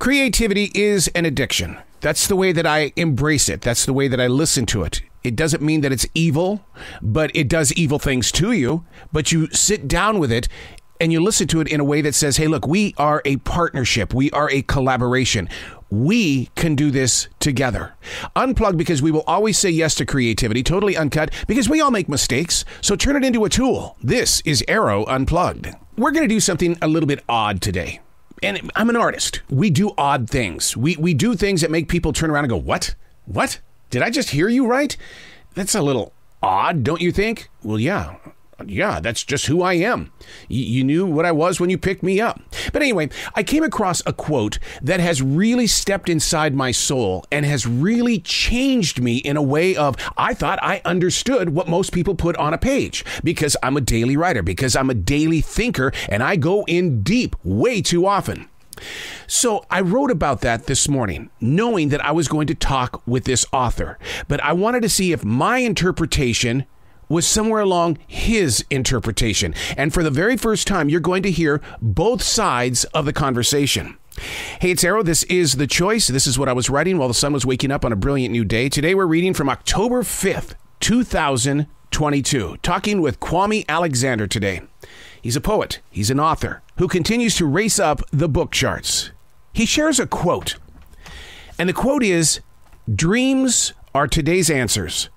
Creativity is an addiction. That's the way that I embrace it. That's the way that I listen to it. It doesn't mean that it's evil, but it does evil things to you. But you sit down with it and you listen to it in a way that says, hey, look, we are a partnership. We are a collaboration. We can do this together. Unplugged, because we will always say yes to creativity. Totally uncut, because we all make mistakes. So turn it into a tool. This is Arroe Unplugged. We're going to do something a little bit odd today. And I'm an artist. We do odd things. We do things that make people turn around and go, what? What? Did I just hear you right? That's a little odd, don't you think? Well, yeah. Yeah, that's just who I am. You knew what I was when you picked me up. But anyway, I came across a quote that has really stepped inside my soul and has really changed me in a way of, I thought I understood what most people put on a page because I'm a daily writer, because I'm a daily thinker, and I go in deep way too often. So I wrote about that this morning, knowing that I was going to talk with this author, but I wanted to see if my interpretation was somewhere along his interpretation. And for the very first time, you're going to hear both sides of the conversation. Hey, it's Arroe. This is The Choice. This is what I was writing while the sun was waking up on a brilliant new day. Today, we're reading from October 5th, 2022. Talking with Kwame Alexander today. He's a poet. He's an author who continues to race up the book charts. He shares a quote. And the quote is, "Dreams are today's answers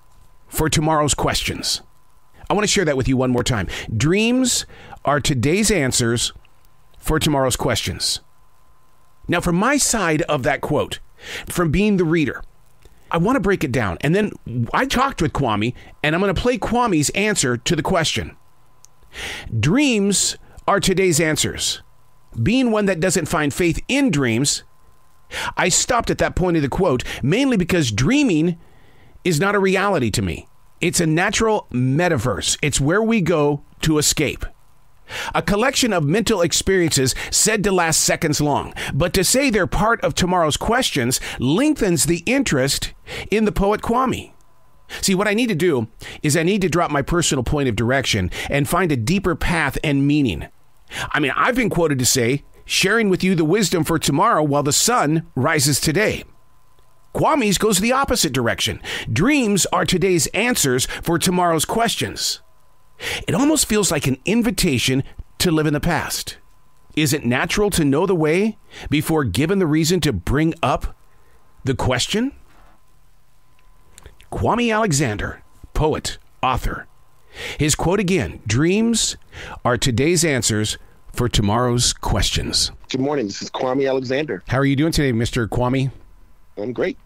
for tomorrow's questions." I want to share that with you one more time. Dreams are today's answers for tomorrow's questions. Now, from my side of that quote, from being the reader, I want to break it down. And then I talked with Kwame, and I'm going to play Kwame's answer to the question. Dreams are today's answers. Being one that doesn't find faith in dreams, I stopped at that point of the quote, mainly because dreaming is not a reality to me. It's a natural metaverse. It's where we go to escape. A collection of mental experiences said to last seconds long, but to say they're part of tomorrow's questions lengthens the interest in the poet Kwame. See, what I need to do is I need to drop my personal point of direction and find a deeper path and meaning. I mean, I've been quoted to say, sharing with you the wisdom for tomorrow while the sun rises today. Kwame's goes the opposite direction. Dreams are today's answers for tomorrow's questions. It almost feels like an invitation to live in the past. Is it natural to know the way before given the reason to bring up the question? Kwame Alexander, poet, author. His quote again, dreams are today's answers for tomorrow's questions. Good morning. This is Kwame Alexander. How are you doing today, Mr. Kwame? I'm great.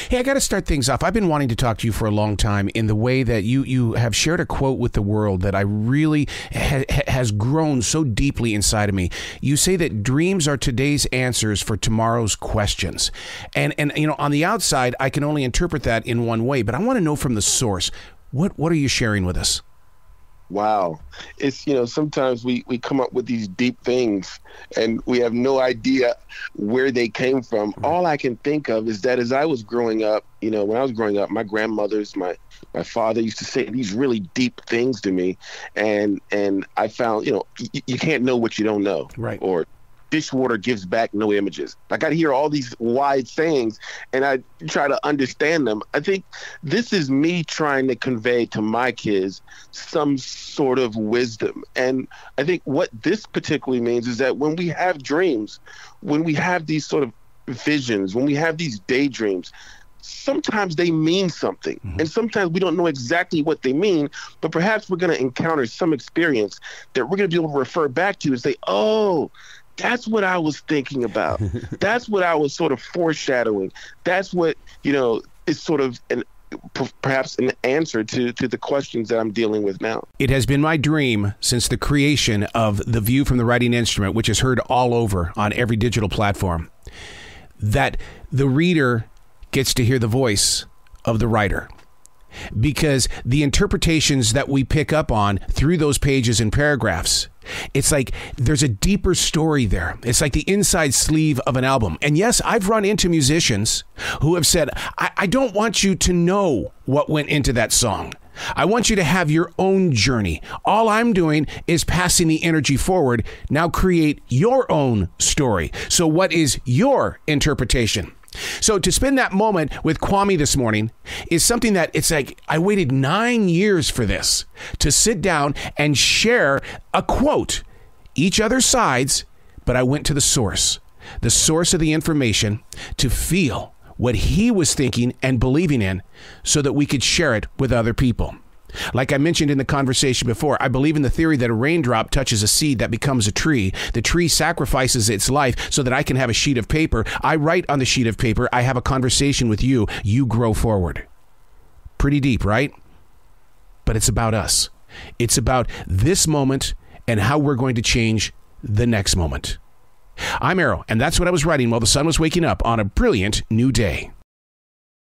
Hey, I got to start things off. I've been wanting to talk to you for a long time in the way that you have shared a quote with the world that I really has grown so deeply inside of me. You say that dreams are today's answers for tomorrow's questions. And you know, on the outside, I can only interpret that in one way, but I want to know from the source, what are you sharing with us? Wow. It's, sometimes we come up with these deep things and we have no idea where they came from. All I can think of is that as I was growing up, when I was growing up, my grandmothers, my father used to say these really deep things to me. And I found, you can't know what you don't know. Right. Or dishwater gives back no images. I got to hear all these wide sayings and I try to understand them. I think this is me trying to convey to my kids some sort of wisdom. And I think what this particularly means is that when we have dreams, when we have these sort of visions, when we have these daydreams, sometimes they mean something. Mm-hmm. And sometimes we don't know exactly what they mean, but perhaps we're going to encounter some experience that we're going to be able to refer back to and say, oh, that's what I was thinking about. That's what I was sort of foreshadowing. That's what, is sort of perhaps an answer to the questions that I'm dealing with now. It has been my dream since the creation of The View from the Writing Instrument, which is heard all over on every digital platform, that the reader gets to hear the voice of the writer. Because the interpretations that we pick up on through those pages and paragraphs, it's like there's a deeper story there. It's like the inside sleeve of an album. And yes, I've run into musicians who have said, I don't want you to know what went into that song. I want you to have your own journey. All I'm doing is passing the energy forward. Now create your own story. So what is your interpretation? So to spend that moment with Kwame this morning is something that it's like I waited 9 years for this, to sit down and share a quote, each other's sides, but I went to the source of the information, to feel what he was thinking and believing in so that we could share it with other people. Like I mentioned in the conversation before, I believe in the theory that a raindrop touches a seed that becomes a tree. The tree sacrifices its life so that I can have a sheet of paper. I write on the sheet of paper. I have a conversation with you. You grow forward. Pretty deep, right? But it's about us. It's about this moment and how we're going to change the next moment. I'm Arroe, and that's what I was writing while the sun was waking up on a brilliant new day.